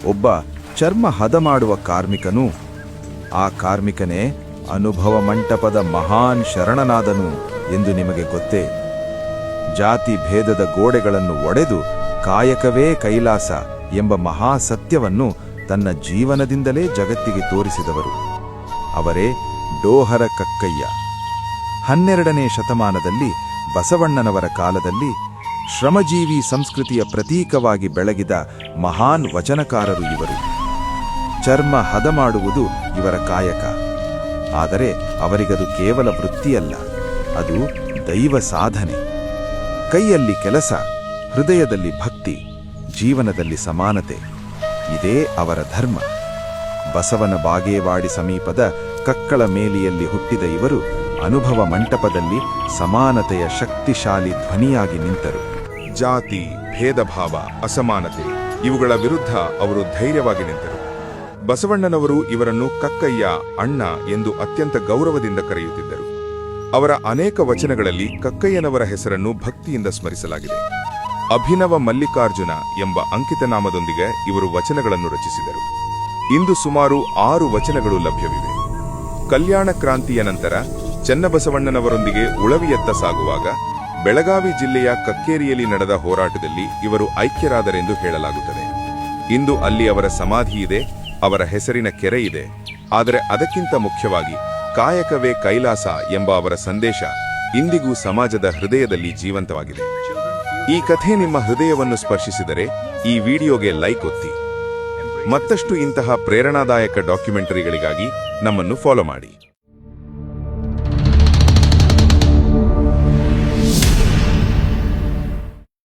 ಒಬ್ಬ ಚರ್ಮ ಹದ ಮಾಡುವ ಕಾರ್ಮಿಕನು. ಆ ಕಾರ್ಮಿಕನೇ ಅನುಭವ ಮಂಟಪದ ಮಹಾನ್ ಶರಣನಾದನು ಎಂದು ನಿಮಗೆ ಗೊತ್ತೇ? ಜಾತಿ ಭೇದದ ಗೋಡೆಗಳನ್ನು ಒಡೆದು ಕಾಯಕವೇ ಕೈಲಾಸ ಎಂಬ ಮಹಾ ಸತ್ಯವನ್ನು ತನ್ನ ಜೀವನದಿಂದಲೇ ಜಗತ್ತಿಗೆ ತೋರಿಸಿದವರು. ಅವರೇ ಡೋಹರ ಕಕ್ಕಯ್ಯ. 12ನೇ ಶತಮಾನದಲ್ಲಿ ಬಸವಣ್ಣನವರ ಕಾಲದಲ್ಲಿ ಶ್ರಮಜೀವಿ ಸಂಸ್ಕೃತಿಯ ಪ್ರತೀಕವಾಗಿ ಬೆಳಗಿದ ಮಹಾನ್ ವಚನಕಾರರು ಇವರು. ಚರ್ಮ ಹದ ಮಾಡುವುದು ಇವರ ಕಾಯಕ. ಆದರೆ ಅವರಿಗದು ಕೇವಲ ವೃತ್ತಿಯಲ್ಲ, ಅದು ದೈವ ಸಾಧನೆ. ಕೈಯಲ್ಲಿ ಕೆಲಸ, ಹೃದಯದಲ್ಲಿ ಭಕ್ತಿ, ಜೀವನದಲ್ಲಿ ಸಮಾನತೆ, ಇದೇ ಅವರ ಧರ್ಮ. ಬಸವನ ಬಾಗೇವಾಡಿ ಸಮೀಪದ ಕಕ್ಕಳ ಮೇಲಿಯಲ್ಲಿ ಹುಟ್ಟಿದ ಇವರು ಅನುಭವ ಮಂಟಪದಲ್ಲಿ ಸಮಾನತೆಯ ಶಕ್ತಿಶಾಲಿ ಧ್ವನಿಯಾಗಿ ನಿಂತರು. ಜಾತಿ, ಭೇದಭಾವ, ಅಸಮಾನತೆ ಇವುಗಳ ವಿರುದ್ಧ ಅವರು ಧೈರ್ಯವಾಗಿ ನಿಂತರು. ಬಸವಣ್ಣನವರು ಇವರನ್ನು ಕಕ್ಕಯ್ಯ, ಅಣ್ಣ ಎಂದು ಅತ್ಯಂತ ಗೌರವದಿಂದ ಕರೆಯುತ್ತಿದ್ದರು. ಅವರ ಅನೇಕ ವಚನಗಳಲ್ಲಿ ಕಕ್ಕಯ್ಯನವರ ಹೆಸರನ್ನು ಭಕ್ತಿಯಿಂದ ಸ್ಮರಿಸಲಾಗಿದೆ. ಅಭಿನವ ಮಲ್ಲಿಕಾರ್ಜುನ ಎಂಬ ಅಂಕಿತನಾಮದೊಂದಿಗೆ ಇವರು ವಚನಗಳನ್ನು ರಚಿಸಿದರು. ಇಂದು ಸುಮಾರು 6 ವಚನಗಳು ಲಭ್ಯವಿವೆ. ಕಲ್ಯಾಣ ಕ್ರಾಂತಿಯ ನಂತರ ಚನ್ನಬಸವಣ್ಣನವರೊಂದಿಗೆ ಉಳವಿಯತ್ತ ಸಾಗುವಾಗ ಬೆಳಗಾವಿ ಜಿಲ್ಲೆಯ ಕಕ್ಕೇರಿಯಲ್ಲಿ ನಡೆದ ಹೋರಾಟದಲ್ಲಿ ಇವರು ಐಕ್ಯರಾದರೆಂದು ಹೇಳಲಾಗುತ್ತದೆ. ಇಂದು ಅಲ್ಲಿ ಅವರ ಸಮಾಧಿ ಇದೆ, ಅವರ ಹೆಸರಿನ ಕೆರೆ ಇದೆ. ಆದರೆ ಅದಕ್ಕಿಂತ ಮುಖ್ಯವಾಗಿ ಕಾಯಕವೇ ಕೈಲಾಸ ಎಂಬ ಅವರ ಸಂದೇಶ ಇಂದಿಗೂ ಸಮಾಜದ ಹೃದಯದಲ್ಲಿ ಜೀವಂತವಾಗಿದೆ. ಈ ಕಥೆ ನಿಮ್ಮ ಹೃದಯವನ್ನು ಸ್ಪರ್ಶಿಸಿದರೆ ಈ ವಿಡಿಯೋಗೆ ಲೈಕ್ ಒತ್ತಿ. ಮತ್ತಷ್ಟು ಇಂತಹ ಪ್ರೇರಣಾದಾಯಕ ಡಾಕ್ಯುಮೆಂಟರಿಗಳಿಗಾಗಿ ನಮ್ಮನ್ನು ಫಾಲೋ ಮಾಡಿ.